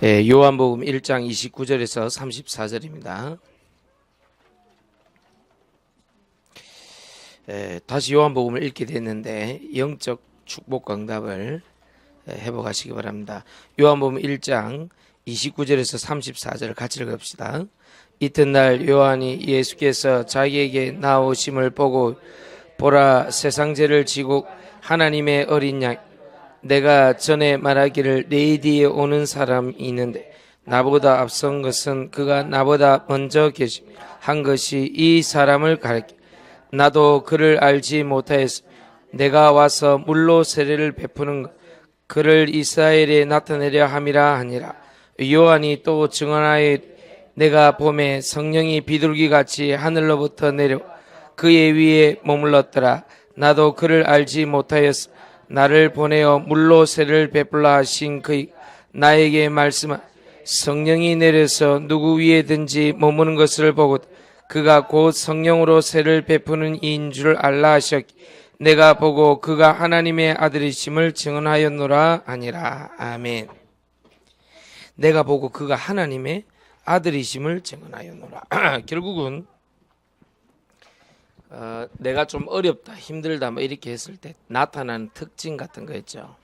요한복음 1장 29절에서 34절입니다. 다시 요한복음을 읽게 됐는데 영적 축복 응답을 해보시기 바랍니다. 요한복음 1장 29절에서 34절 같이 읽읍시다. 이튿날 요한이 예수께서 자기에게 나오심을 보고 보라, 세상 죄를 지고 하나님의 어린 양, 내가 전에 말하기를 내 뒤에 오는 사람이 있는데 나보다 앞선 것은 그가 나보다 먼저 한 것이 이 사람을 가리켜 나도 그를 알지 못하였으 내가 와서 물로 세례를 베푸는 것 그를 이스라엘에 나타내려 함이라 하니라. 요한이 또 증언하여 내가 봄에 성령이 비둘기같이 하늘로부터 내려 그의 위에 머물렀더라. 나도 그를 알지 못하였으 나를 보내어 물로 세례를 베풀라 하신 그의 나에게 말씀하 성령이 내려서 누구 위에든지 머무는 것을 보고 그가 곧 성령으로 세례를 베푸는 이인 줄 알라 하셨기 내가 보고 그가 하나님의 아들이심을 증언하였노라 하니라. 아멘. 내가 보고 그가 하나님의 아들이심을 증언하였노라. 결국은 내가 좀 어렵다, 힘들다 뭐 이렇게 했을 때 나타나는 특징 같은 거 있죠.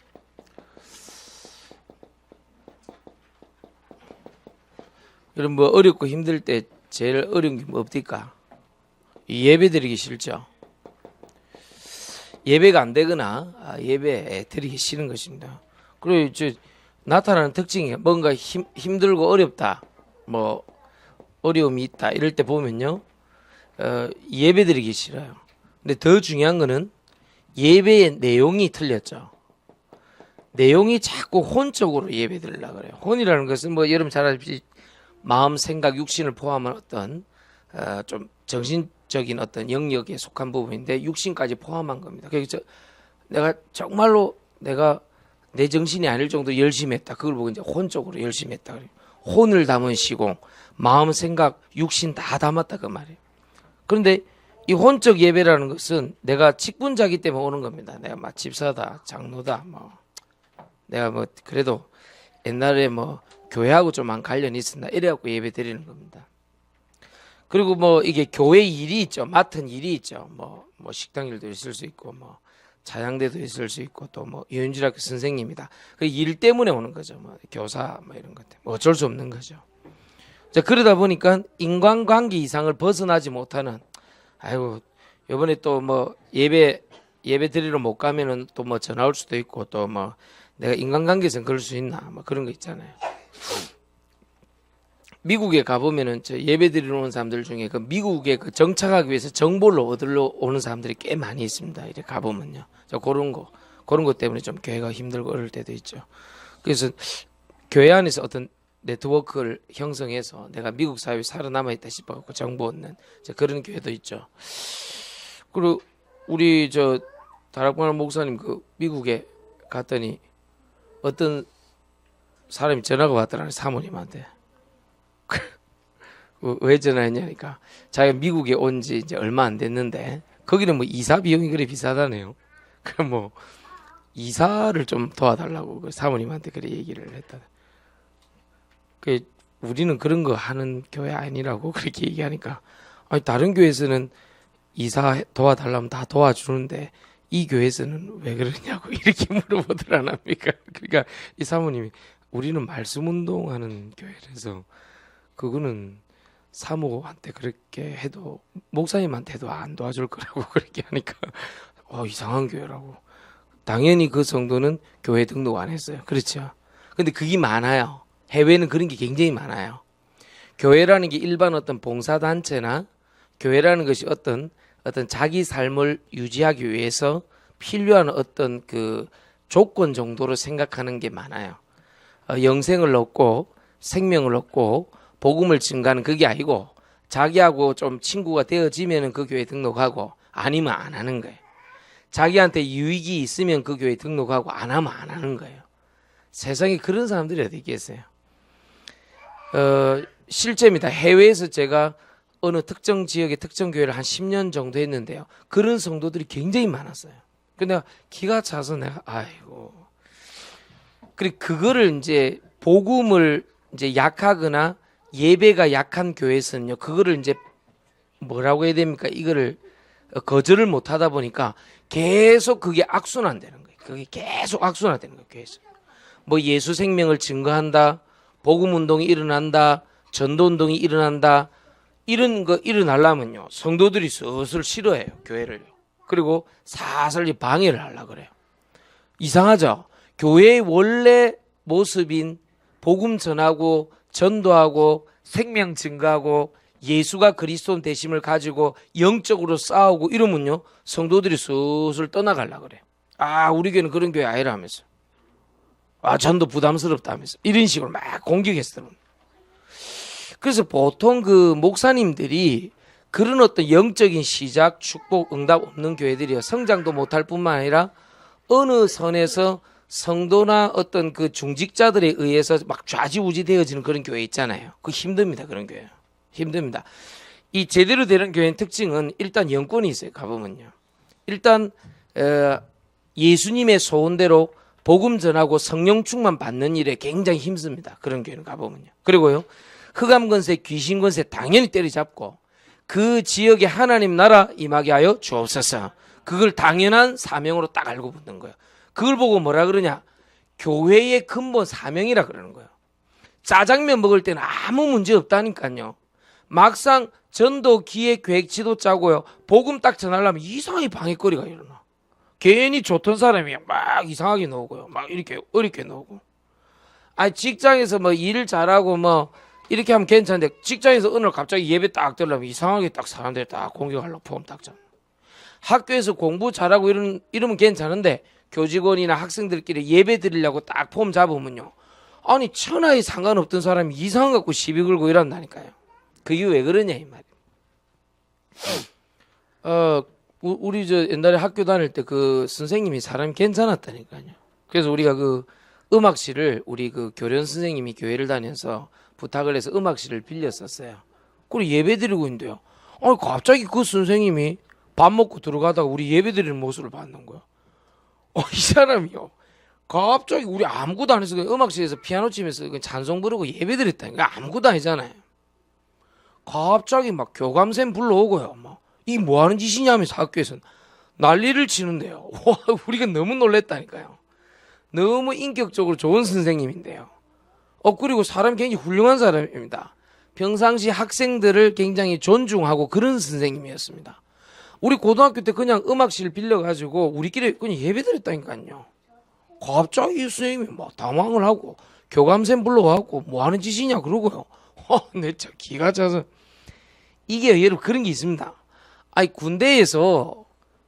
그럼 뭐 어렵고 힘들 때 제일 어려운 게 뭡니까? 예배 드리기 싫죠. 예배가 안 되거나 예배 드리기 싫은 것입니다. 그리고 나타나는 특징이 뭔가 힘들고 어렵다, 뭐 어려움이 있다 이럴 때 보면요, 예배 드리기 싫어요. 근데 더 중요한 거는 예배의 내용이 틀렸죠. 내용이 자꾸 혼적으로 예배 드리려고 그래요. 혼이라는 것은 뭐 여러분 잘 아시듯이 마음, 생각, 육신을 포함한 어떤 좀 정신적인 어떤 영역에 속한 부분인데 육신까지 포함한 겁니다. 그래서 내가 정말로 내가 내 정신이 아닐 정도로 열심히 했다. 그걸 보고 이제 혼적으로 열심히 했다. 혼을 담은 시공, 마음, 생각, 육신 다 담았다 그 말이에요. 그런데 이 혼적 예배라는 것은 내가 직분자기 때문에 오는 겁니다. 내가 막 집사다, 장로다, 뭐 내가 뭐 그래도 옛날에 뭐 교회하고 좀만 관련이 있었나 이래갖고 예배 드리는 겁니다. 그리고 뭐 이게 교회 일이 있죠. 맡은 일이 있죠. 뭐 식당 일도 있을 수 있고 뭐 차양대도 있을 수 있고 또 뭐 유인주학교 선생님이다. 그 일 때문에 오는 거죠. 뭐 교사 뭐 이런 것들 뭐 어쩔 수 없는 거죠. 자, 그러다 보니까 인간관계 이상을 벗어나지 못하는, 아이고 이번에 또 뭐 예배 드리러 못 가면은 또 뭐 전화 올 수도 있고 또 뭐 내가 인간관계에서는 그럴 수 있나 뭐 그런 거 있잖아요. 미국에 가보면은 저 예배 드리러 오는 사람들 중에 그 미국에 그 정착하기 위해서 정보를 얻으러 오는 사람들이 꽤 많이 있습니다. 이렇게 가보면요. 저 그런 거 때문에 좀 교회가 힘들고 어릴 때도 있죠. 그래서 교회 안에서 어떤 네트워크를 형성해서 내가 미국 사회에 살아남아있다 싶어갖고 정보 얻는 그런 교회도 있죠. 그리고 우리 저 다락방 목사님 그 미국에 갔더니 어떤 사람이 전화가 왔더라는 사모님한테. 왜 전화했냐니까 자기가 미국에 온 지 이제 얼마 안 됐는데 거기는 뭐 이사 비용이 그래 비싸다네요. 그럼 뭐 이사를 좀 도와달라고 그 사모님한테 그래 얘기를 했다. 그 우리는 그런 거 하는 교회 아니라고 그렇게 얘기하니까 아니 다른 교회에서는 이사 도와달라면 다 도와주는데 이 교회에서는 왜 그러냐고 이렇게 물어보더라랍니까. 그러니까 이 사모님이 우리는 말씀 운동하는 교회라서 그거는 사모한테 그렇게 해도 목사님한테도 안 도와줄 거라고 그렇게 하니까 이상한 교회라고. 당연히 그 정도는 교회 등록 안 했어요. 그렇죠. 근데 그게 많아요. 해외는 그런 게 굉장히 많아요. 교회라는 게 일반 어떤 봉사단체나 교회라는 것이 어떤 자기 삶을 유지하기 위해서 필요한 어떤 그 조건 정도로 생각하는 게 많아요. 영생을 얻고 생명을 얻고 복음을 증가하는 그게 아니고 자기하고 좀 친구가 되어지면 그 교회 등록하고 아니면 안 하는 거예요. 자기한테 유익이 있으면 그 교회 등록하고 안 하면 안 하는 거예요. 세상에 그런 사람들이 어디 있겠어요. 실제입니다. 해외에서 제가 어느 특정 지역의 특정 교회를 한 10년 정도 했는데요. 그런 성도들이 굉장히 많았어요. 근데 기가 차서 내가 아이고. 그래 그거를 이제 복음을 이제 약하거나 예배가 약한 교회에서는요, 그거를 이제 뭐라고 해야 됩니까? 이거를 거절을 못 하다 보니까 계속 그게 악순환되는 거예요. 그게 계속 악순환되는 거예요, 교회에서. 뭐 예수 생명을 증거한다, 복음 운동이 일어난다, 전도 운동이 일어난다, 이런 거 일어나려면요, 성도들이 슬슬 싫어해요, 교회를요. 그리고 사슬 방해를 하려고 그래요. 이상하죠? 교회의 원래 모습인 복음 전하고 전도하고 생명 증거하고 예수가 그리스도 되심을 가지고 영적으로 싸우고 이러면요, 성도들이 슬슬 떠나가려고 그래요. 아, 우리 교회는 그런 교회 아니라 하면서, 아, 전도 부담스럽다 하면서 이런 식으로 막 공격해서 들어옵니다. 그래서 보통 그 목사님들이 그런 어떤 영적인 시작, 축복, 응답 없는 교회들이요, 성장도 못할 뿐만 아니라 어느 선에서 성도나 어떤 그 중직자들에 의해서 막 좌지우지 되어지는 그런 교회 있잖아요. 그거 힘듭니다. 그런 교회 힘듭니다. 이 제대로 되는 교회의 특징은 일단 영권이 있어요. 가보면요, 일단 예수님의 소원대로 복음 전하고 성령 충만 받는 일에 굉장히 힘씁니다. 그런 교회는 가보면요. 그리고요, 흑암 권세, 귀신 권세 당연히 때려잡고 그 지역에 하나님 나라 임하게 하여 주옵소서. 그걸 당연한 사명으로 딱 알고 붙는 거예요. 그걸 보고 뭐라 그러냐? 교회의 근본 사명이라 그러는 거예요. 짜장면 먹을 때는 아무 문제 없다니까요. 막상 전도 기획 계획 지도 짜고요, 복음 딱 전하려면 이상하게 방해거리가 일어나. 괜히 좋던 사람이 막 이상하게 나오고요, 막 이렇게 어렵게 나오고. 아니, 직장에서 뭐 일을 잘하고 뭐 이렇게 하면 괜찮은데 직장에서 어느 날 갑자기 예배 딱 들으려면 이상하게 딱 사람들이 딱 공격하려고 폼 딱 잡는. 학교에서 공부 잘하고 이러면 괜찮은데 교직원이나 학생들끼리 예배 드리려고 딱 폼 잡으면요, 아니 천하에 상관없던 사람이 이상 갖고 시비 걸고 이런다니까요. 그게 왜 그러냐 이 말이에요. 우리 저 옛날에 학교 다닐 때 그 선생님이 사람이 괜찮았다니까요. 그래서 우리가 그 음악실을 우리 그 교련 선생님이 교회를 다녀서 부탁을 해서 음악실을 빌렸었어요. 그리고 예배 드리고 있는데요, 아니 갑자기 그 선생님이 밥 먹고 들어가다가 우리 예배 드리는 모습을 봤는 거야. 이 사람이요, 갑자기 우리 아무것도 안 해서 음악실에서 피아노 치면서 찬송 부르고 예배 드렸다니까. 아무것도 아니잖아요. 갑자기 막 교감쌤 불러오고요, 막 이 뭐 하는 짓이냐 하면서 학교에서 난리를 치는데요. 와, 우리가 너무 놀랬다니까요. 너무 인격적으로 좋은 선생님인데요. 그리고 사람 굉장히 훌륭한 사람입니다. 평상시 학생들을 굉장히 존중하고 그런 선생님이었습니다. 우리 고등학교 때 그냥 음악실 빌려가지고 우리끼리 그냥 예배드렸다니까요. 갑자기 이 선생님이 막 당황을 하고 교감쌤 불러와갖고 뭐 하는 짓이냐 그러고요. 내 참 기가 차서. 이게 여러분 그런 게 있습니다. 아니, 군대에서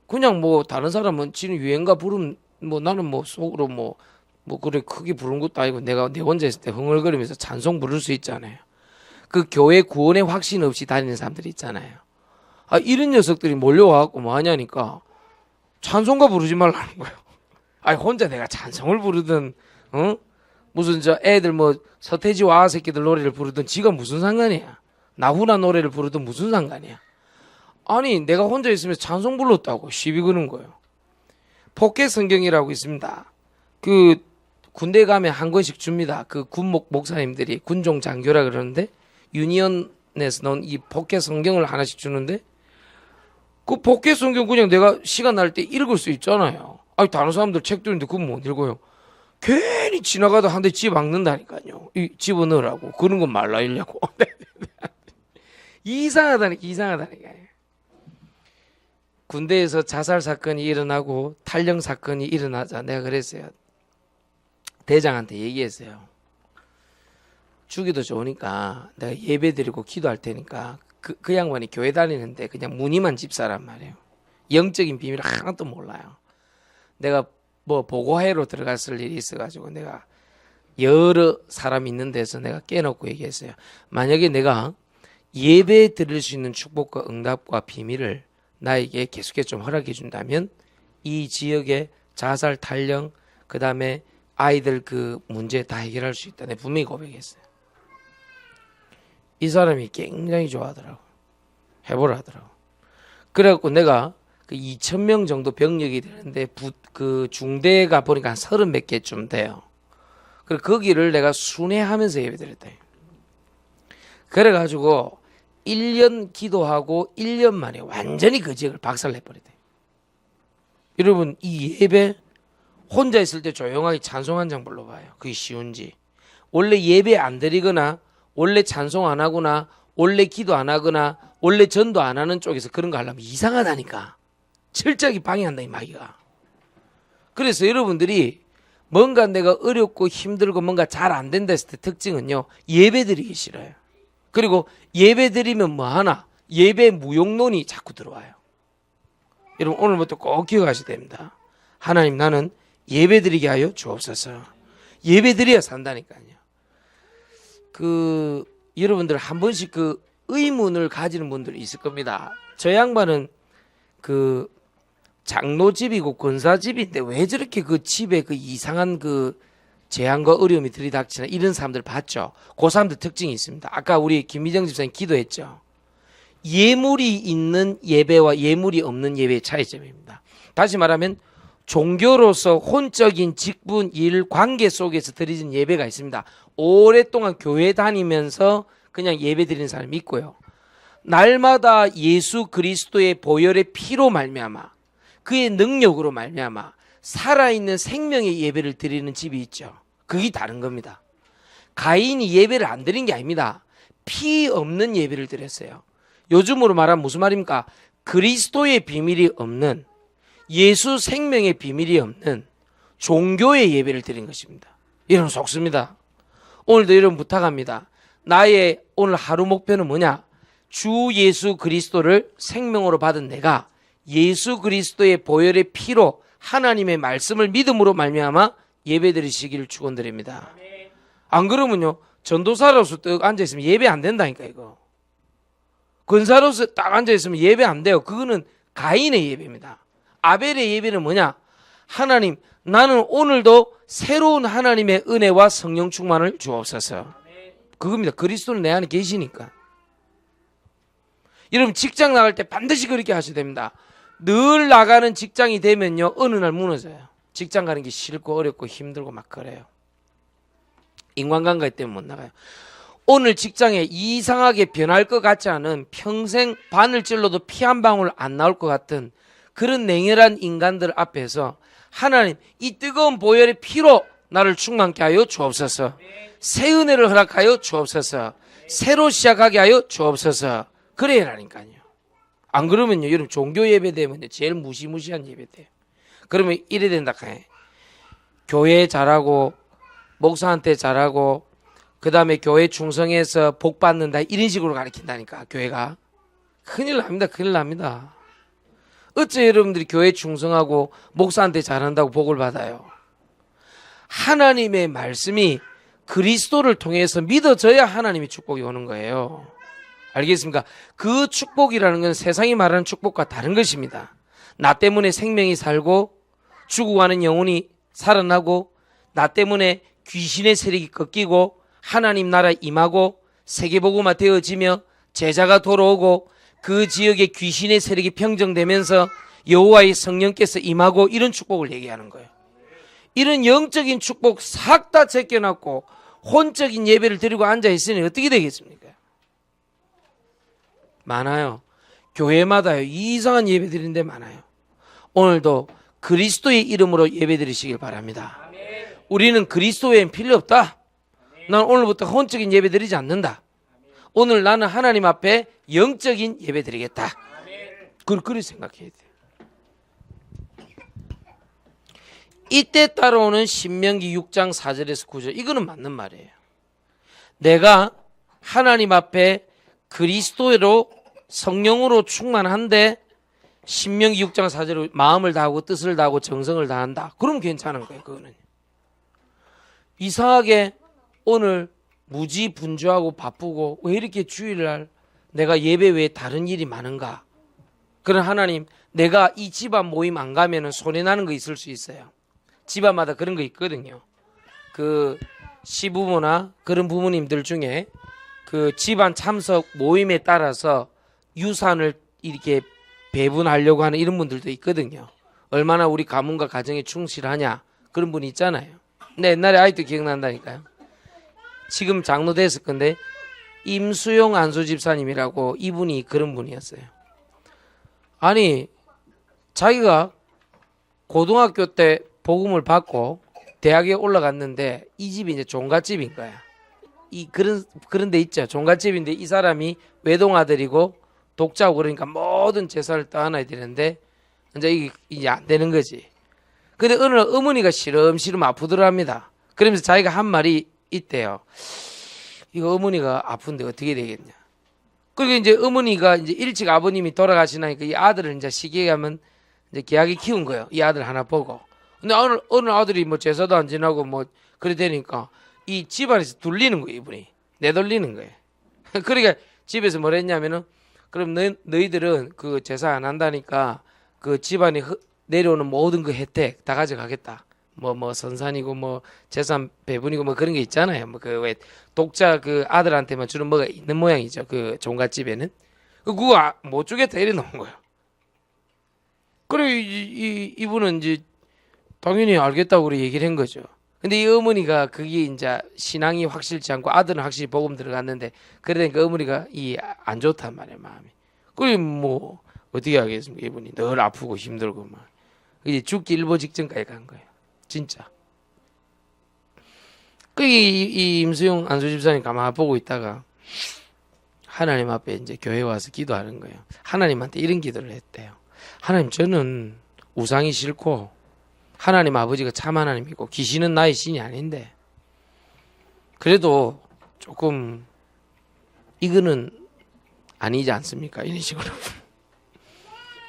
그냥 뭐 다른 사람은 지는 유행가 부르면 뭐 나는 뭐 속으로 뭐 그래 크게 부른 것도 아니고 내가 내 혼자 있을 때 흥얼거리면서 찬송 부를 수 있잖아요. 그 교회 구원의 확신 없이 다니는 사람들이 있잖아요. 이런 녀석들이 몰려와갖고 뭐 하냐니까 찬송가 부르지 말라는 거예요. 아니, 혼자 내가 찬송을 부르든 무슨 저 애들 뭐 서태지 와 새끼들 노래를 부르든 지가 무슨 상관이야. 나훈아 노래를 부르든 무슨 상관이야. 아니, 내가 혼자 있으면 찬송 불렀다고 시비 거는 거예요. 포켓 성경이라고 있습니다. 그 군대 가면 한 권씩 줍니다. 그 군목 목사님들이 군종 장교라 그러는데 유니언에서 넣은 이 포켓 성경을 하나씩 주는데 그 포켓 성경 그냥 내가 시간 날 때 읽을 수 있잖아요. 아니, 다른 사람들 책도 있는데 그건 못 읽어요. 괜히 지나가다 한 대 집어박는다니까요. 집어넣으라고. 그런 건 말라 읽냐고. 이상하다니까. 군대에서 자살 사건이 일어나고 탈영 사건이 일어나자 내가 그랬어요. 대장한테 얘기했어요. 주기도 좋으니까 내가 예배 드리고 기도할 테니까 그 양반이 교회 다니는데 그냥 무늬만 집사란 말이에요. 영적인 비밀 하나도 몰라요. 내가 뭐 보고회로 들어갔을 일이 있어가지고 내가 여러 사람 있는 데서 내가 깨놓고 얘기했어요. 만약에 내가 예배 드릴 수 있는 축복과 응답과 비밀을 나에게 계속해서 좀 허락해 준다면 이 지역의 자살, 탈영, 그 다음에 아이들 그 문제 다 해결할 수 있다. 내가 분명히 고백했어요. 이 사람이 굉장히 좋아하더라고. 해보라 하더라고. 그래갖고 내가 그 2,000명 정도 병력이 되는데 그 중대가 보니까 한 30 몇 개쯤 돼요. 그래 거기를 내가 순회하면서 예배드렸다. 그래가지고 1년 기도하고 1년 만에 완전히 그 지역을 박살내버렸다. 여러분 이 예배 혼자 있을 때 조용하게 찬송 한 장 불러봐요. 그게 쉬운지. 원래 예배 안 드리거나 원래 찬송 안 하거나 원래 기도 안 하거나 원래 전도 안 하는 쪽에서 그런 거 하려면 이상하다니까. 철저하게 방해한다 이 마귀가. 그래서 여러분들이 뭔가 내가 어렵고 힘들고 뭔가 잘 안 된다 했을 때 특징은요, 예배 드리기 싫어요. 그리고 예배 드리면 뭐 하나? 예배 무용론이 자꾸 들어와요. 여러분 오늘부터 꼭 기억하셔야 됩니다. 하나님 나는 예배 드리게 하여 주옵소서. 예배 드려야 산다니까요. 여러분들 한 번씩 그 의문을 가지는 분들이 있을 겁니다. 저 양반은 그 장로집이고 권사집인데 왜 저렇게 그 집에 그 이상한 그 재앙과 어려움이 들이닥치나 이런 사람들 봤죠. 그 사람들 특징이 있습니다. 아까 우리 김미정 집사님 기도했죠. 예물이 있는 예배와 예물이 없는 예배의 차이점입니다. 다시 말하면 종교로서 혼적인 직분, 일, 관계 속에서 드리는 예배가 있습니다. 오랫동안 교회 다니면서 그냥 예배 드리는 사람이 있고요. 날마다 예수 그리스도의 보혈의 피로 말미암아 그의 능력으로 말미암아 살아있는 생명의 예배를 드리는 집이 있죠. 그게 다른 겁니다. 가인이 예배를 안 드린 게 아닙니다. 피 없는 예배를 드렸어요. 요즘으로 말하면 무슨 말입니까? 그리스도의 비밀이 없는, 예수 생명의 비밀이 없는 종교의 예배를 드린 것입니다. 여러분 속습니다. 오늘도 여러분 부탁합니다. 나의 오늘 하루 목표는 뭐냐? 주 예수 그리스도를 생명으로 받은 내가 예수 그리스도의 보혈의 피로 하나님의 말씀을 믿음으로 말미암아 예배드리시기를 축원드립니다. 안 그러면요 전도사로서 딱 앉아있으면 예배 안 된다니까. 이거 권사로서 딱 앉아있으면 예배 안 돼요. 그거는 가인의 예배입니다. 아벨의 예배는 뭐냐? 하나님 나는 오늘도 새로운 하나님의 은혜와 성령 충만을 주옵소서. 그겁니다. 그리스도는 내 안에 계시니까. 여러분 직장 나갈 때 반드시 그렇게 하셔야 됩니다. 늘 나가는 직장이 되면요 어느 날 무너져요. 직장 가는 게 싫고 어렵고 힘들고 막 그래요. 인간관계 때문에 못 나가요. 오늘 직장에 이상하게 변할 것 같지 않은 평생 바늘 찔러도 피 한 방울 안 나올 것 같은 그런 냉혈한 인간들 앞에서 하나님 이 뜨거운 보혈의 피로 나를 충만케 하여 주옵소서. 새 은혜를 허락하여 주옵소서. 새로 시작하게 하여 주옵소서. 그래야 하니까요. 안 그러면요 여러분 종교 예배 되면 제일 무시무시한 예배 돼요. 그러면 이래 된다 카네. 교회 잘하고 목사한테 잘하고 그 다음에 교회 충성해서 복 받는다 이런 식으로 가르친다니까. 교회가 큰일 납니다. 큰일 납니다. 어째 여러분들이 교회 충성하고 목사한테 잘한다고 복을 받아요? 하나님의 말씀이 그리스도를 통해서 믿어져야 하나님의 축복이 오는 거예요. 알겠습니까? 그 축복이라는 건 세상이 말하는 축복과 다른 것입니다. 나 때문에 생명이 살고 죽어가는 영혼이 살아나고 나 때문에 귀신의 세력이 꺾이고 하나님 나라 임하고 세계복음화 되어지며 제자가 돌아오고 그 지역의 귀신의 세력이 평정되면서 여호와의 성령께서 임하고 이런 축복을 얘기하는 거예요. 이런 영적인 축복 싹 다 제껴놨고 혼적인 예배를 드리고 앉아있으니 어떻게 되겠습니까? 많아요. 교회마다요 이상한 예배 드리는 데 많아요. 오늘도 그리스도의 이름으로 예배 드리시길 바랍니다. 우리는 그리스도 외엔 필요 없다. 난 오늘부터 혼적인 예배 드리지 않는다. 오늘 나는 하나님 앞에 영적인 예배 드리겠다. 그렇게 생각해야 돼요. 이때 따라오는 신명기 6장 4절에서 9절 이거는 맞는 말이에요. 내가 하나님 앞에 그리스도로 성령으로 충만한데 신명기 6장 4절로 마음을 다하고 뜻을 다하고 정성을 다한다. 그럼 괜찮은 거예요. 그거는 이상하게 오늘 무지 분주하고 바쁘고 왜 이렇게 주일날 내가 예배 외에 다른 일이 많은가? 그런 하나님 내가 이 집안 모임 안 가면은 손해나는 거 있을 수 있어요. 집안마다 그런 거 있거든요. 그 시부모나 그런 부모님들 중에 그 집안 참석 모임에 따라서 유산을 이렇게 배분하려고 하는 이런 분들도 있거든요. 얼마나 우리 가문과 가정에 충실하냐 그런 분이 있잖아요. 네, 옛날에 아직도 기억난다니까요. 지금 장로 됐을 건데 임수용 안수집사님이라고 이분이 그런 분이었어요. 아니 자기가 고등학교 때 복음을 받고 대학에 올라갔는데 이 집이 이제 종갓집인 거야. 이 그런 데 있죠. 종갓집인데 이 사람이 외동아들이고 독자고 그러니까 모든 재산을 떠안아야 되는데 이제 이게 안 되는 거지. 근데 어느 날 어머니가 시름시름 아프더랍니다. 그러면서 자기가 한 말이 있대요. 이거 어머니가 아픈데 어떻게 되겠냐. 그리고 이제 어머니가 이제 일찍 아버님이 돌아가시나니까 이 아들을 이제 시기에 가면 이제 귀하게 키운 거예요. 이 아들 하나 보고. 근데 어느 아들이 뭐 제사도 안 지나고 뭐 그래 되니까 이 집안에서 둘리는 거예요. 이분이 내돌리는 거예요. 그러니까 집에서 뭘 했냐면은 그럼 너희들은 그 제사 안 한다니까 그 집안이 내려오는 모든 그 혜택 다 가져가겠다. 뭐 선산이고 뭐 재산 배분이고 뭐 그런 게 있잖아요. 뭐 그 왜 독자 그 아들한테만 주는 뭐가 있는 모양이죠. 그 종갓집에는 그거 못 주겠다 이래 놓은 거예요. 그래 이분은 이제 당연히 알겠다고 그래 얘기를 한 거죠. 근데 이 어머니가 그게 이제 신앙이 확실치 않고 아들은 확실히 복음 들어갔는데 그러니까 어머니가 이 안 좋단 말이에요 마음이. 그래 뭐 어떻게 하겠습니까 이분이 늘 아프고 힘들고 막 이제 죽기 일보 직전까지 간 거예요. 진짜. 이 임수용 안수집사님 가만 보고 있다가 하나님 앞에 이제 교회 와서 기도하는 거예요. 하나님한테 이런 기도를 했대요. 하나님 저는 우상이 싫고 하나님 아버지가 참 하나님이고 귀신은 나의 신이 아닌데 그래도 조금 이거는 아니지 않습니까? 이런 식으로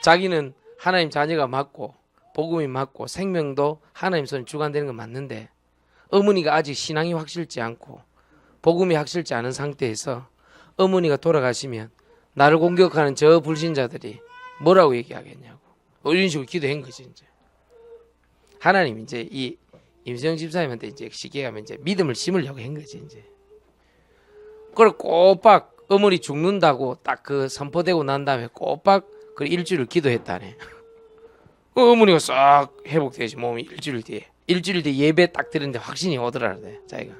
자기는 하나님 자녀가 맞고 복음이 맞고 생명도 하나님 손에 주관되는 건 맞는데 어머니가 아직 신앙이 확실치 않고 복음이 확실치 않은 상태에서 어머니가 돌아가시면 나를 공격하는 저 불신자들이 뭐라고 얘기하겠냐고 이런 식으로 기도한 거지. 이제 하나님 이제 이 임수영 집사님한테 이제 쉽게 가면 이제 믿음을 심으려고 한 거지. 이제 그걸 꼬박 어머니 죽는다고 딱 그 선포되고 난 다음에 꼬박 그 일주일 기도했다네. 어머니가 싹 회복되지 몸이 일주일 뒤에 예배 딱 드렸는데 확신이 오더라래. 자기가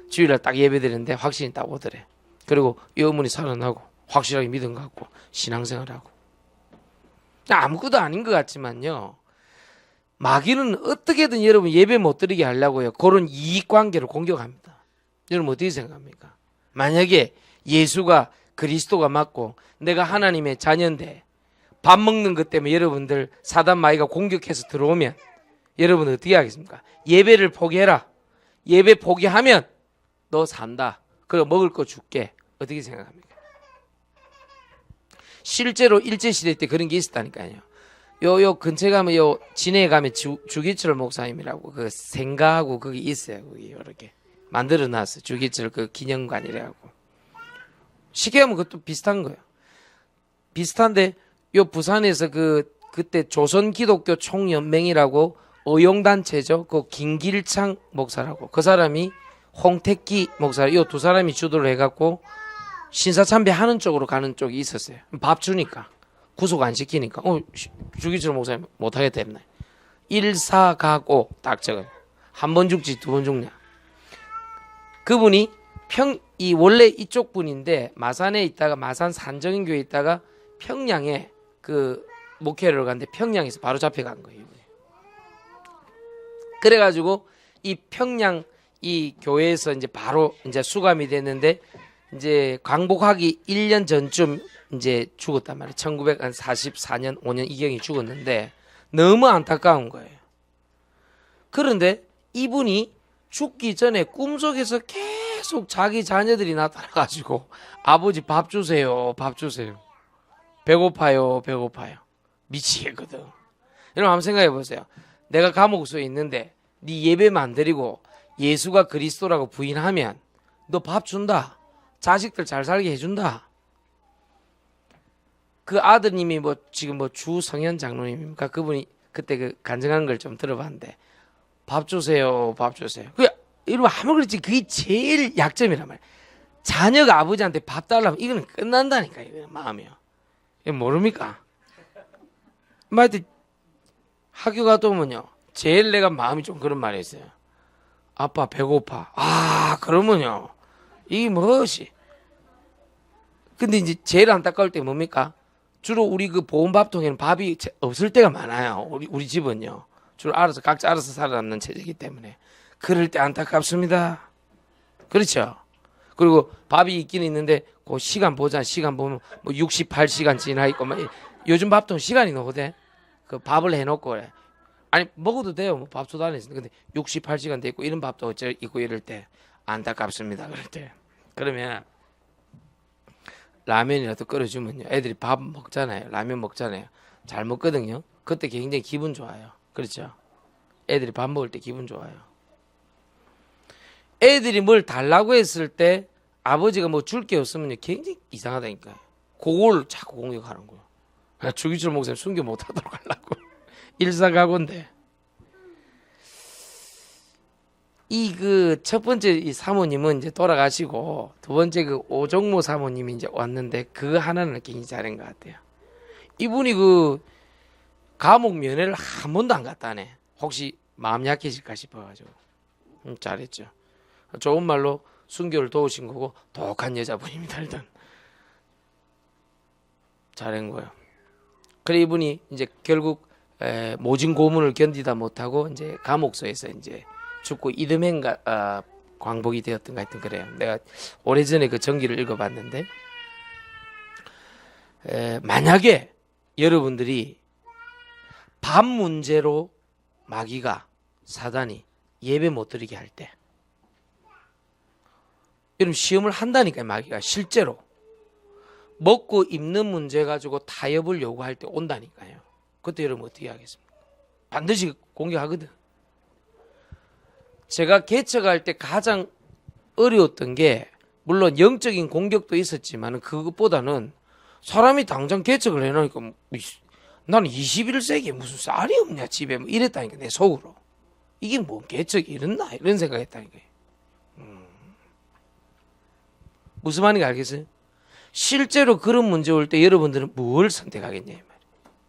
주일날 딱 예배 드렸는데 확신이 딱 오더래. 그리고 이 어머니 살아나고 확실하게 믿음 갖고 신앙생활하고 아무것도 아닌 것 같지만요. 마귀는 어떻게든 여러분 예배 못 드리게 하려고요. 그런 이익관계를 공격합니다. 여러분 어떻게 생각합니까? 만약에 예수가 그리스도가 맞고 내가 하나님의 자녀인데 밥 먹는 것 때문에 여러분들 사단 마귀가 공격해서 들어오면 여러분 어떻게 하겠습니까? 예배를 포기해라. 예배 포기하면 너 산다. 그리고 먹을 거 줄게. 어떻게 생각합니까? 실제로 일제시대 때 그런 게 있었다니까요. 요 근처에 가면 요 진해에 가면 주기철 목사님이라고 그 생가하고 그게 있어요. 거기 이렇게 만들어 놨어요. 주기철 그 기념관이라고. 쉽게 하면 그것도 비슷한 거예요. 비슷한데 요 부산에서 그때 조선 기독교 총연맹이라고 의용단체죠. 그 김길창 목사라고 그 사람이 홍택기 목사 요 두 사람이 주도를 해갖고 신사참배 하는 쪽으로 가는 쪽이 있었어요. 밥 주니까 구속 안 시키니까 주기철 목사님 못하겠다 했네. 1사가고 딱 적어요. 한 번 죽지 두 번 죽냐. 그분이 이 원래 이쪽 분인데 마산에 있다가 마산 산정인교에 있다가 평양에 그 목회를 갔는데 평양에서 바로 잡혀간 거예요. 그래가지고 이 평양 이 교회에서 이제 바로 이제 수감이 됐는데 이제 광복하기 1년 전쯤 이제 죽었단 말이에요. 1944년 5년 이경이 죽었는데 너무 안타까운 거예요. 그런데 이분이 죽기 전에 꿈속에서 계속 자기 자녀들이 나타나가지고 아버지 밥 주세요, 밥 주세요. 배고파요, 배고파요. 미치겠거든. 여러분 한번 생각해 보세요. 내가 감옥소에 있는데 네 예배만 안 드리고 예수가 그리스도라고 부인하면 너 밥 준다. 자식들 잘 살게 해준다. 그 아드님이 뭐 지금 뭐 주성현 장로님입니까? 그분이 그때 그 간증하는 걸 좀 들어봤는데 밥 주세요, 밥 주세요. 그 이러면 아무 그렇지 그게 제일 약점이란 말이야. 자녀가 아버지한테 밥 달라면 이거는 끝난다니까 이거 마음이요. 이거 모릅니까? 하여튼 학교 갔다 오면요 제일 내가 마음이 좀 그런 말이 있어요. 아빠 배고파. 아, 그러면요. 이게 무엇이? 근데 이제 제일 안타까울 때 뭡니까? 주로 우리 그 보온밥통에는 밥이 없을 때가 많아요. 우리 집은요. 주로 각자 알아서 살아남는 체제이기 때문에. 그럴 때 안타깝습니다. 그렇죠? 그리고 밥이 있긴 있는데 그 시간 보자. 시간 보면 뭐 68시간 지나 있고 막 요즘 밥통 시간이 나거든. 그 밥을 해놓고 그래. 아니 먹어도 돼요. 뭐 밥솥 안에 있으니까. 근데 68시간 돼 있고 이런 밥도 어째 있고 이럴 때 안타깝습니다. 그럴 때. 그러면 라면이라도 끓여주면요. 애들이 밥 먹잖아요. 라면 먹잖아요. 잘 먹거든요. 그때 굉장히 기분 좋아요. 그렇죠? 애들이 밥 먹을 때 기분 좋아요. 애들이 뭘 달라고 했을 때 아버지가 뭐 줄 게 없으면 굉장히 이상하다니까요. 그걸 자꾸 공격하는 거예요. 주기철 목사님 순교 못하도록 하려고. 일사각오인데. 이 그 첫 번째 이 사모님은 이제 돌아가시고 두 번째 그 오정모 사모님이 이제 왔는데 그 하나는 굉장히 잘한 것 같아요. 이분이 그 감옥 면회를 한 번도 안 갔다네. 혹시 마음 약해질까 싶어가지고. 잘했죠. 좋은 말로 순교를 도우신 거고 독한 여자분입니다. 일단 잘한 거예요. 그래 이분이 이제 결국 모진 고문을 견디다 못하고 이제 감옥소에서 이제 죽고 이듬해 광복이 되었던가 하여튼 그래요. 내가 오래전에 그 전기를 읽어봤는데 만약에 여러분들이 밥 문제로 마귀가 사단이 예배 못 드리게 할 때 여러분 시험을 한다니까요. 마귀가 실제로 먹고 입는 문제 가지고 타협을 요구할 때 온다니까요. 그때 여러분 어떻게 하겠습니까? 반드시 공격하거든. 제가 개척할 때 가장 어려웠던 게 물론 영적인 공격도 있었지만 그것보다는 사람이 당장 개척을 해놓으니까 나는 21세기에 무슨 쌀이 없냐 집에 뭐 이랬다니까 내 속으로. 이게 뭐 개척이 이랬나 이런 생각했다니까요. 무슨 말인지 알겠어요? 실제로 그런 문제 올 때 여러분들은 뭘 선택하겠냐 이 말이에요.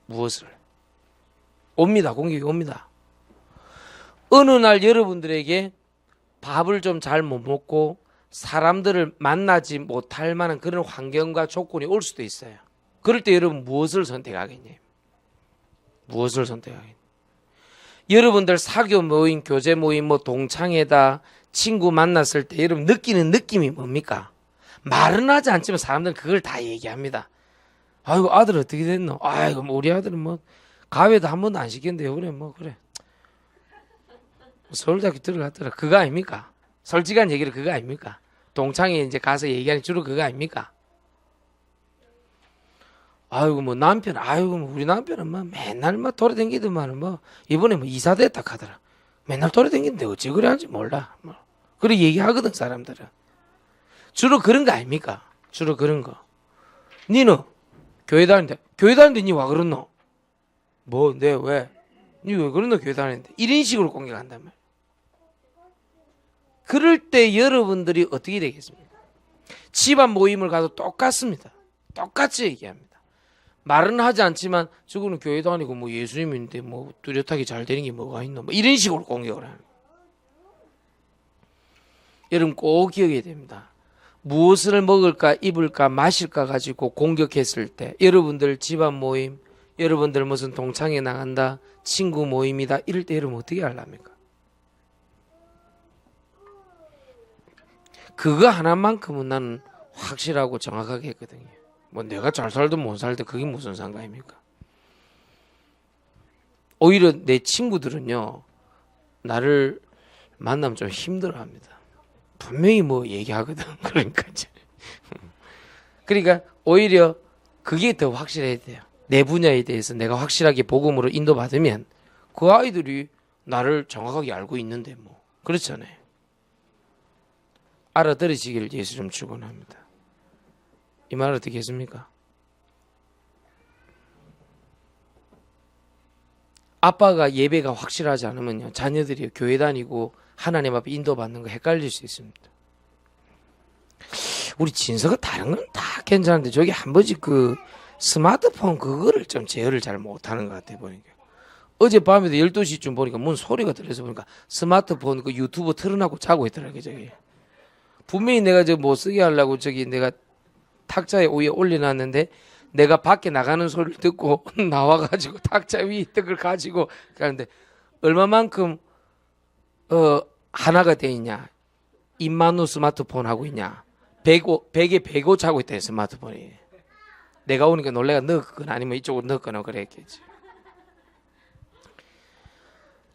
무엇을? 옵니다. 공격이 옵니다. 어느 날 여러분들에게 밥을 좀 잘 못 먹고 사람들을 만나지 못할 만한 그런 환경과 조건이 올 수도 있어요. 그럴 때 여러분 무엇을 선택하겠냐? 무엇을 선택하겠냐? 여러분들 사교 모임, 교제 모임, 뭐 동창회다, 친구 만났을 때 여러분 느끼는 느낌이 뭡니까? 말은 하지 않지만 사람들은 그걸 다 얘기합니다. 아이고 아들 어떻게 됐노? 아이고 뭐 우리 아들은 뭐 가회도 한 번도 안 시켰는데요. 그래 뭐 그래. 서울대학교 들어갔더라. 그거 아닙니까? 솔직한 얘기를 그거 아닙니까? 동창회 이제 가서 얘기하는 주로 그거 아닙니까? 아이고 뭐 남편, 아이고 뭐 우리 남편은 뭐 맨날 뭐 돌아다니더만 뭐 이번에 뭐 이사됐다 하더라. 맨날 돌아다니는데 어찌 그래 하는지 몰라. 뭐 그래 얘기하거든 사람들은. 주로 그런 거 아닙니까? 주로 그런 거. 니는 교회 다니는데 니 와 그랬노? 뭐, 내 왜? 니 왜 그랬노 교회 다니는데? 이런 식으로 공격한단 말이야. 그럴 때 여러분들이 어떻게 되겠습니까? 집안 모임을 가도 똑같습니다. 똑같이 얘기합니다. 말은 하지 않지만 저거는 교회 다니고 뭐 예수님인데 뭐 뚜렷하게 잘 되는 게 뭐가 있노? 뭐 이런 식으로 공격을 하는 거예요. 여러분 꼭 기억해야 됩니다. 무엇을 먹을까 입을까 마실까 가지고 공격했을 때 여러분들 집안 모임 여러분들 무슨 동창회 나간다 친구 모임이다 이럴 때 여러분 어떻게 하려합니까? 그거 하나만큼은 나는 확실하고 정확하게 했거든요. 뭐 내가 잘 살든 못 살든 그게 무슨 상관입니까? 오히려 내 친구들은요 나를 만나면 좀 힘들어합니다. 분명히 뭐 얘기하거든. 그러니까 오히려 그게 더 확실해야 돼요. 내 분야에 대해서 내가 확실하게 복음으로 인도받으면 그 아이들이 나를 정확하게 알고 있는데 뭐 그렇잖아요. 알아들으시길 예수 좀 축원합니다. 이 말 어떻게 했습니까? 아빠가 예배가 확실하지 않으면요 자녀들이 교회 다니고 하나님 앞에 인도받는 거 헷갈릴 수 있습니다. 우리 진서가 다른 건 다 괜찮은데 저기 한 번씩 그 스마트폰 그거를 좀 제어를 잘 못하는 것 같아 보니까 어젯밤에도 12시쯤 보니까 뭔 소리가 들려서 보니까 스마트폰 그 유튜브 틀어놓고 자고 있더라고요, 저기. 분명히 내가 저 뭐 쓰게 하려고 저기 내가 탁자에 위에 올려놨는데 내가 밖에 나가는 소리를 듣고 나와가지고 탁자 위에 있던 걸 가지고 가는데 얼마만큼 하나가 돼 있냐. 입만우 스마트폰 하고 있냐. 베개 베고 자고 있다, 스마트폰이. 내가 오니까 놀래가 넣었거나 아니면 이쪽으로 넣었거나 그랬겠지.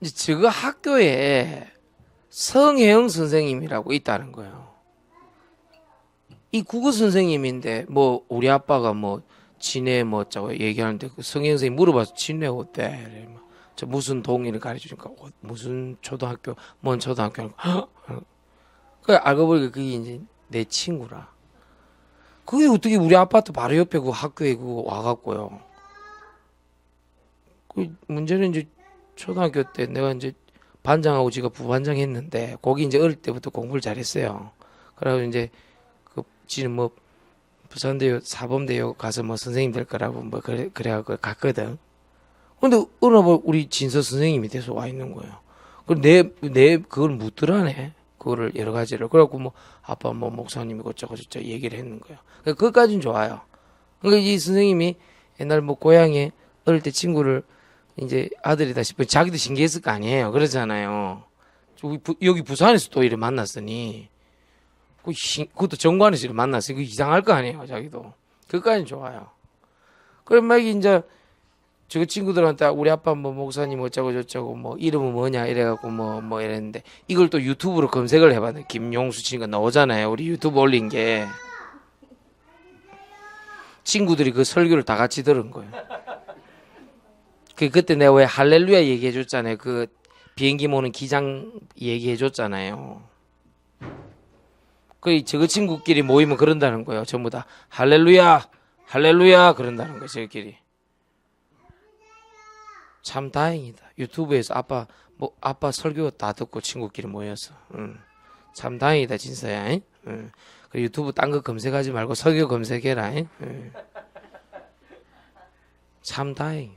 이제 저거 학교에 성혜영 선생님이라고 있다는 거예요. 이 국어 선생님인데 뭐 우리 아빠가 뭐 지네 뭐 어쩌고 얘기하는데 그 성혜영 선생님 물어봐서 지네 어때? 저 무슨 동의를 가르쳐주니까 무슨 초등학교 뭔 초등학교 그 알고 보니까 그게 이제 내 친구라. 그게 어떻게 우리 아파트 바로 옆에 그 학교에 그거 와갖고요. 그 문제는 이제 초등학교 때 내가 이제 반장하고 지가 부반장 했는데 거기 이제 어릴 때부터 공부를 잘했어요. 그래가지고 이제 그 지는 뭐 부산대요 사범대요 가서 뭐 선생님 될 거라고 뭐 그래갖고 갔거든. 근데 어느 날 우리 진서 선생님이 돼서 와 있는 거예요. 내 그걸 묻더라네. 그거를 여러 가지를. 그래갖고 뭐 아빠 뭐 목사님이고 저쩌고 얘기를 했는 거예요. 그것까지는 좋아요. 그러니까 이 선생님이 옛날 뭐 고향에 어릴 때 친구를 이제 아들이다 싶어 자기도 신기했을 거 아니에요. 그러잖아요. 여기 부산에서 또 이래 만났으니 그것도 정관에서 이래 만났으니 그 이상할 거 아니에요. 자기도. 그것까지는 좋아요. 그럼 막 이제 저 친구들한테 우리 아빠 뭐 목사님 어쩌고 저쩌고 뭐 이름은 뭐냐 이래갖고 뭐 이랬는데 이걸 또 유튜브로 검색을 해봤는데 김용수 친구가 나오잖아요. 우리 유튜브 올린 게. 친구들이 그 설교를 다 같이 들은 거예요. 그때 내가 왜 할렐루야 얘기해줬잖아요. 그 비행기 모는 기장 얘기해줬잖아요. 저그 친구끼리 모이면 그런다는 거예요. 전부 다 할렐루야 할렐루야 그런다는 거예요. 저희끼리. 참 다행이다. 유튜브에서 아빠 설교 다 듣고 친구끼리 모여서. 참 다행이다, 진서야. 그 유튜브 딴 거 검색하지 말고 설교 검색해라. 참 다행이야.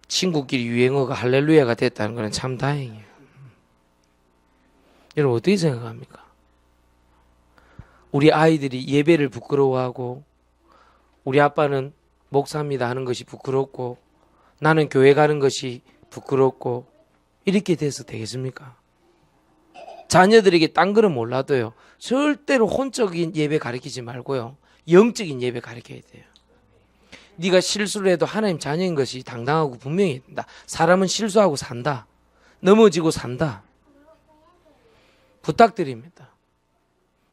친구끼리 유행어가 할렐루야가 됐다는 거는 참 다행이에요. 여러분 어떻게 생각합니까? 우리 아이들이 예배를 부끄러워하고 우리 아빠는 목사입니다 하는 것이 부끄럽고 나는 교회 가는 것이 부끄럽고 이렇게 돼서 되겠습니까? 자녀들에게 딴 거는 몰라도요. 절대로 혼적인 예배 가르치지 말고요. 영적인 예배 가르쳐야 돼요. 네가 실수를 해도 하나님 자녀인 것이 당당하고 분명히 된다. 사람은 실수하고 산다. 넘어지고 산다. 부탁드립니다.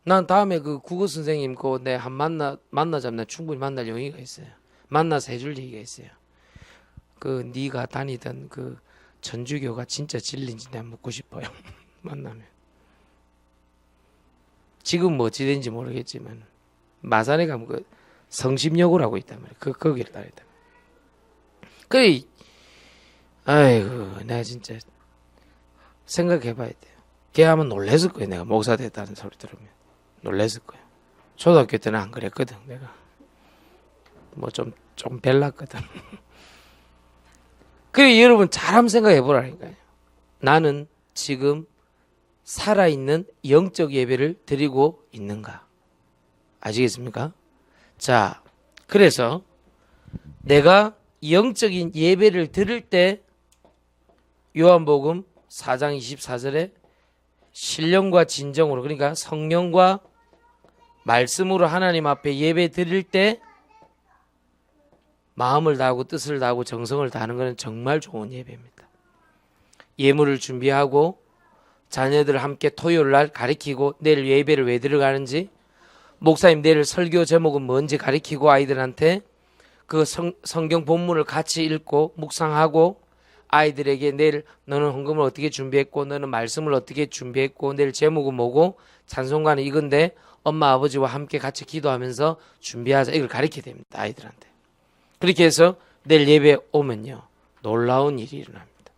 난 다음에 그 국어 선생님 그거 내 한 만나자면 충분히 만날 용의가 있어요. 만나서 해줄 얘기가 있어요. 그 네가 다니던 그 천주교가 진짜 진리인지 내가 묻고 싶어요. 만나면. 지금 뭐 어찌 된지 모르겠지만 마산에 가면 그 성심여고라고 있단 말이에요. 거기를 다녔단 말이에요. 그래, 아이고 내가 진짜 생각해봐야 돼요. 걔 하면 놀랬을 거예요. 내가 목사 됐다는 소리 들으면 놀랬을 거예요. 초등학교 때는 안 그랬거든. 내가 뭐 좀 벨났거든. 그래 여러분 잘 한번 생각해 보라니까요. 나는 지금 살아있는 영적 예배를 드리고 있는가? 아시겠습니까? 자, 그래서 내가 영적인 예배를 드릴 때 요한복음 4장 24절에 신령과 진정으로 그러니까 성령과 말씀으로 하나님 앞에 예배 드릴 때 마음을 다하고 뜻을 다하고 정성을 다하는 것은 정말 좋은 예배입니다. 예물을 준비하고 자녀들 함께 토요일 날 가르치고 내일 예배를 왜 들어가는지 목사님 내일 설교 제목은 뭔지 가르치고 아이들한테 그 성경 본문을 같이 읽고 묵상하고 아이들에게 내일 너는 헌금을 어떻게 준비했고 너는 말씀을 어떻게 준비했고 내일 제목은 뭐고 찬송가는 이건데 엄마 아버지와 함께 같이 기도하면서 준비하자 이걸 가르쳐야 됩니다. 아이들한테. 그렇게 해서 내일 예배 오면요 놀라운 일이 일어납니다.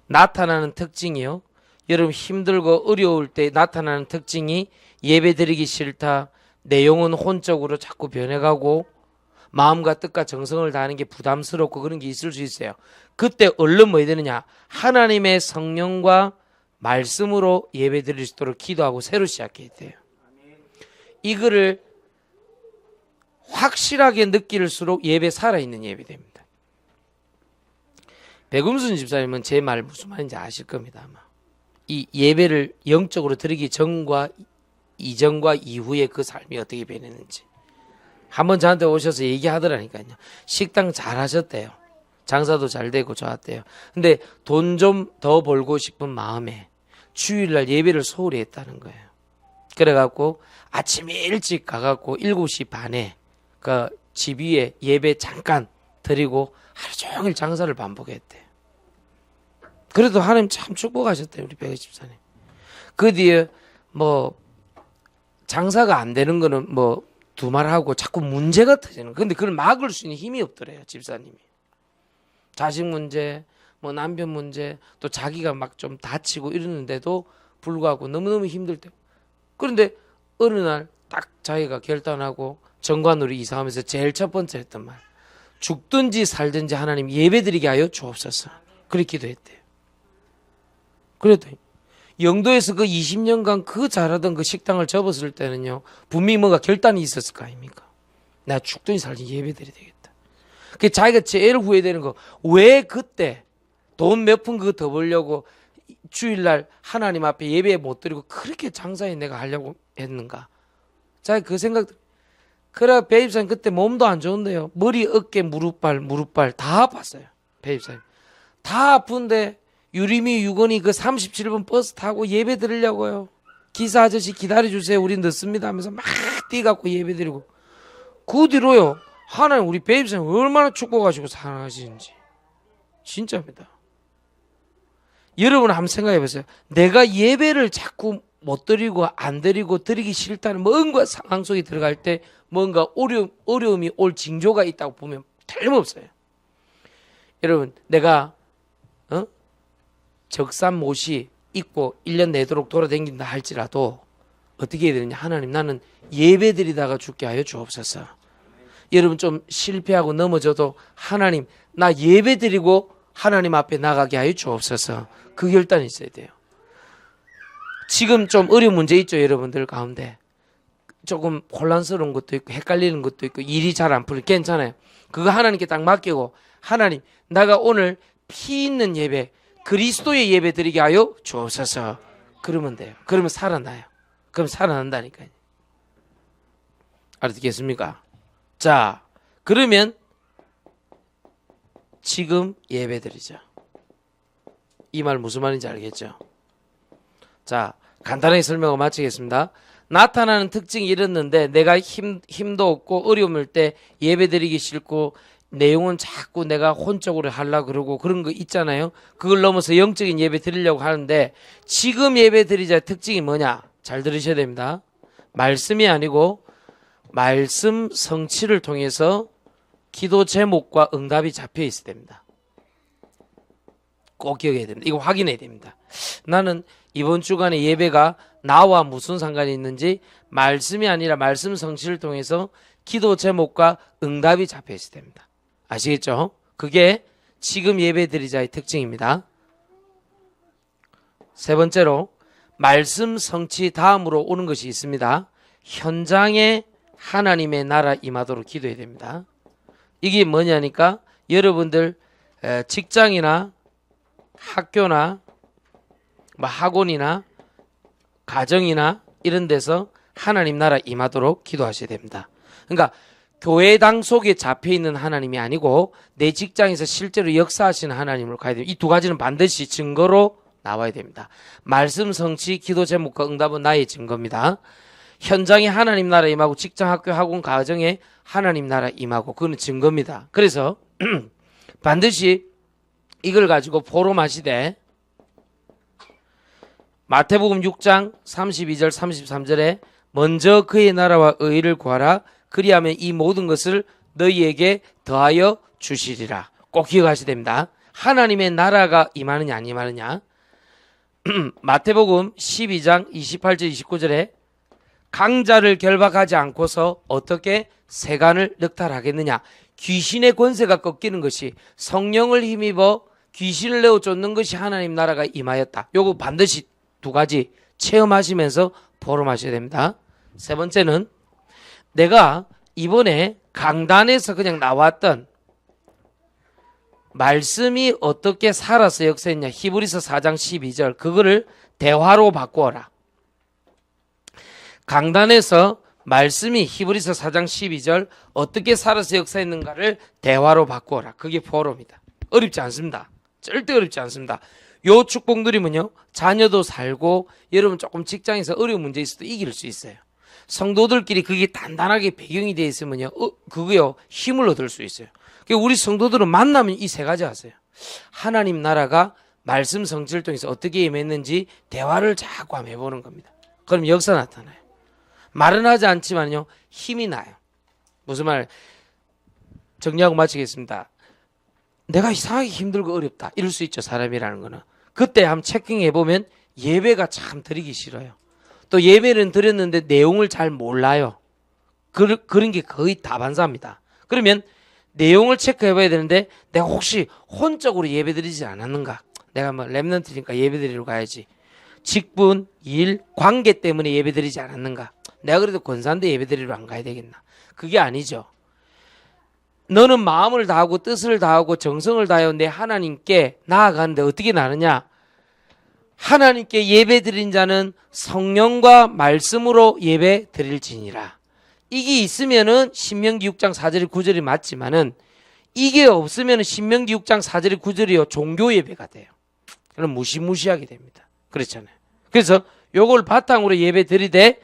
나타나는 특징이요. 여러분 힘들고 어려울 때 나타나는 특징이 예배 드리기 싫다. 내 영혼 혼적으로 자꾸 변해가고 마음과 뜻과 정성을 다하는 게 부담스럽고 그런 게 있을 수 있어요. 그때 얼른 뭐 해야 되느냐? 하나님의 성령과 말씀으로 예배 드릴 수 있도록 기도하고 새로 시작해야 돼요. 이거를 확실하게 느낄수록 예배 살아있는 예배 됩니다. 백음순 집사님은 제 말 무슨 말인지 아실 겁니다. 아마 이 예배를 영적으로 드리기 전과 이전과 이후에 그 삶이 어떻게 변했는지 한번 저한테 오셔서 얘기하더라니까요. 식당 잘 하셨대요. 장사도 잘 되고 좋았대요. 근데 돈 좀 더 벌고 싶은 마음에 주일날 예배를 소홀히 했다는 거예요. 그래갖고 아침에 일찍 가갖고 7시 반에 그 집 위에 예배 잠깐 드리고 하루 종일 장사를 반복했대요. 그래도 하나님 참 축복하셨대요. 우리 백의 집사님. 그 뒤에 뭐 장사가 안 되는 거는 뭐 두말하고 자꾸 문제가 터지는. 근데 그걸 막을 수 있는 힘이 없더래요. 집사님이. 자식 문제, 뭐 남편 문제, 또 자기가 막 좀 다치고 이러는데도 불구하고 너무너무 힘들 때. 그런데 어느 날 딱 자기가 결단하고 정관으로 이사하면서 제일 첫 번째 했던 말. 죽든지 살든지 하나님 예배드리게 하여 주옵소서. 그렇게 기도했대요. 그랬더니 영도에서 그 20년간 그 잘하던 그 식당을 접었을 때는요, 분명히 뭔가 결단이 있었을 거 아닙니까? 나 죽든지 살든지 예배드려야 되겠다. 그 자기가 제일 후회되는 거, 왜 그때 돈 몇 푼 그거 더 벌려고 주일날 하나님 앞에 예배 못 드리고 그렇게 장사에 내가 하려고 했는가? 자기 그 생각. 그래 배입사님 그때 몸도 안 좋은데요. 머리, 어깨, 무릎발 다 아팠어요. 배입사님 다 아픈데 유리미 유건이 그 37번 버스 타고 예배 드리려고요. 기사 아저씨 기다려주세요. 우리 늦습니다 하면서 막 뛰갖고 예배 드리고. 그 뒤로요. 하나님 우리 배입사님 얼마나 축복하시고 사랑하시는지. 진짜입니다. 여러분 한번 생각해 보세요. 내가 예배를 자꾸 못 드리고 안 드리고 드리기 싫다는 뭔가 상황 속에 들어갈 때 뭔가 어려움이 올 징조가 있다고 보면 틀림없어요. 여러분 내가 적삼못이 입고 1년 내도록 돌아다닌다 할지라도 어떻게 해야 되느냐. 하나님 나는 예배 드리다가 죽게 하여 주옵소서. 여러분 좀 실패하고 넘어져도 하나님 나 예배 드리고 하나님 앞에 나가게 하여 주옵소서. 그 결단이 있어야 돼요. 지금 좀 어려운 문제 있죠. 여러분들 가운데 조금 혼란스러운 것도 있고 헷갈리는 것도 있고 일이 잘 안 풀려. 괜찮아요. 그거 하나님께 딱 맡기고 하나님 내가 오늘 피 있는 예배 그리스도의 예배 드리게 하여 주옵소서. 그러면 돼요. 그러면 살아나요. 그럼 살아난다니까요. 알아듣겠습니까? 자 그러면 지금 예배 드리자. 이 말 무슨 말인지 알겠죠? 자 간단하게 설명을 마치겠습니다. 나타나는 특징이 이랬는데 내가 힘도 없고 어려움일 때 예배 드리기 싫고 내용은 자꾸 내가 혼적으로 하려고 그러고 그런 거 있잖아요. 그걸 넘어서 영적인 예배 드리려고 하는데 지금 예배 드리자의 특징이 뭐냐? 잘 들으셔야 됩니다. 말씀이 아니고 말씀 성취를 통해서 기도 제목과 응답이 잡혀 있어야 됩니다. 꼭 기억해야 됩니다. 이거 확인해야 됩니다. 나는 이번 주간에 예배가 나와 무슨 상관이 있는지 말씀이 아니라 말씀 성취를 통해서 기도 제목과 응답이 잡혀 있어야 됩니다. 아시겠죠? 그게 지금 예배 드리자의 특징입니다. 세 번째로 말씀 성취 다음으로 오는 것이 있습니다. 현장에 하나님의 나라 임하도록 기도해야 됩니다. 이게 뭐냐니까 여러분들 직장이나 학교나 학원이나 가정이나 이런 데서 하나님 나라 임하도록 기도하셔야 됩니다. 그러니까 교회당 속에 잡혀있는 하나님이 아니고 내 직장에서 실제로 역사하시는 하나님을 가야 돼요. 이 두 가지는 반드시 증거로 나와야 됩니다. 말씀 성취 기도 제목과 응답은 나의 증거입니다. 현장에 하나님 나라 임하고 직장 학교 학원 가정에 하나님 나라 임하고 그건 증거입니다. 그래서 반드시 이걸 가지고 포럼하시되 마태복음 6장 32절 33절에 먼저 그의 나라와 의를 구하라 그리하면 이 모든 것을 너희에게 더하여 주시리라. 꼭 기억하셔야 됩니다. 하나님의 나라가 임하느냐 안 임하느냐. 마태복음 12장 28절 29절에 강자를 결박하지 않고서 어떻게 세간을 늑탈하겠느냐. 귀신의 권세가 꺾이는 것이, 성령을 힘입어 귀신을 내어 쫓는 것이 하나님 나라가 임하였다. 요거 반드시 두 가지 체험하시면서 포럼하셔야 됩니다. 세 번째는 내가 이번에 강단에서 그냥 나왔던 말씀이 어떻게 살아서 역사했냐. 히브리서 4장 12절 그거를 대화로 바꾸어라. 강단에서 말씀이 히브리서 4장 12절 어떻게 살아서 역사했는가를 대화로 바꾸어라. 그게 포럼이다. 어렵지 않습니다. 절대 어렵지 않습니다. 요 축복 누리면요, 자녀도 살고 여러분 조금 직장에서 어려운 문제 있어도 이길 수 있어요. 성도들끼리 그게 단단하게 배경이 되어 있으면요, 그거요 힘을 얻을 수 있어요. 우리 성도들은 만나면 이 세 가지 하세요. 하나님 나라가 말씀 성취를 통해서 어떻게 임했는지 대화를 자꾸 한번 해보는 겁니다. 그럼 역사 나타나요. 말은 하지 않지만요 힘이 나요. 무슨 말 정리하고 마치겠습니다. 내가 이상하게 힘들고 어렵다 이럴 수 있죠. 사람이라는 거는. 그때 한번 체킹해보면 예배가 참 드리기 싫어요. 또 예배는 드렸는데 내용을 잘 몰라요. 그런 게 거의 다반사입니다. 그러면 내용을 체크해봐야 되는데 내가 혹시 혼적으로 예배 드리지 않았는가. 내가 뭐 랩런트니까 예배 드리러 가야지. 직분, 일, 관계 때문에 예배 드리지 않았는가. 내가 그래도 권사인데 예배 드리러 안 가야 되겠나. 그게 아니죠. 너는 마음을 다하고 뜻을 다하고 정성을 다하여 내 하나님께 나아가는데 어떻게 나느냐. 하나님께 예배 드린 자는 성령과 말씀으로 예배 드릴지니라. 이게 있으면은 신명기 6장 4절이 9절이 맞지만은 이게 없으면은 신명기 6장 4절이 9절이요 종교 예배가 돼요. 그럼 무시무시하게 됩니다. 그렇잖아요. 그래서 요걸 바탕으로 예배 드리되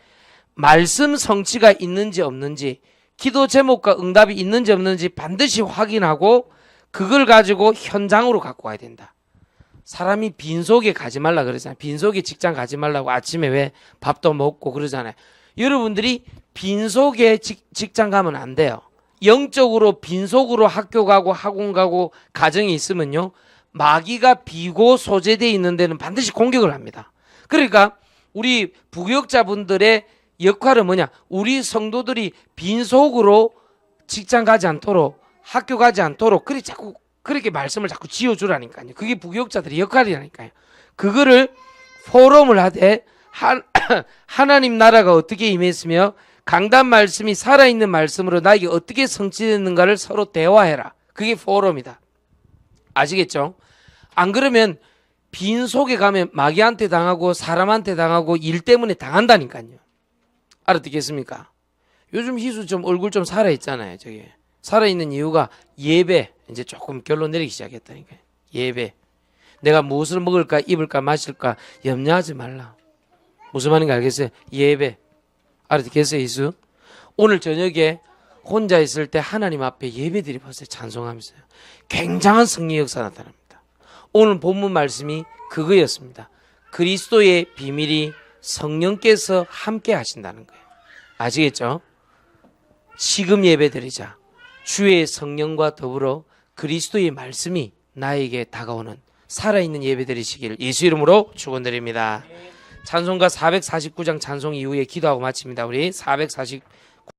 말씀 성취가 있는지 없는지, 기도 제목과 응답이 있는지 없는지 반드시 확인하고 그걸 가지고 현장으로 갖고 가야 된다. 사람이 빈속에 가지 말라 그러잖아요. 빈속에 직장 가지 말라고 아침에 왜 밥도 먹고 그러잖아요. 여러분들이 빈속에 직장 가면 안 돼요. 영적으로 빈속으로 학교 가고 학원 가고 가정이 있으면요 마귀가 비고 소재되어 있는 데는 반드시 공격을 합니다. 그러니까 우리 부교육자분들의 역할은 뭐냐. 우리 성도들이 빈속으로 직장 가지 않도록 학교 가지 않도록 그렇게 말씀을 자꾸 지어주라니까요. 그게 부교육자들의 역할이라니까요. 그거를 포럼을 하되 하나님 나라가 어떻게 임했으며 강단 말씀이 살아있는 말씀으로 나에게 어떻게 성취됐는가를 서로 대화해라. 그게 포럼이다. 아시겠죠? 안 그러면 빈속에 가면 마귀한테 당하고 사람한테 당하고 일 때문에 당한다니까요. 알아듣겠습니까? 요즘 희수 좀 얼굴 좀 살아있잖아요. 저게 살아있는 이유가 예배. 이제 조금 결론 내리기 시작했다니까요. 예배. 내가 무엇을 먹을까 입을까 마실까 염려하지 말라. 무슨 말인가 알겠어요? 예배. 알아듣겠어요? 희수? 오늘 저녁에 혼자 있을 때 하나님 앞에 예배 드려보세요. 찬송하면서요. 굉장한 승리 역사 나타납니다. 오늘 본문 말씀이 그거였습니다. 그리스도의 비밀이 성령께서 함께 하신다는 거예요. 아시겠죠? 지금 예배 드리자. 주의 성령과 더불어 그리스도의 말씀이 나에게 다가오는 살아있는 예배 드리시길 예수 이름으로 축원드립니다. 찬송가 449장 찬송 이후에 기도하고 마칩니다. 우리 449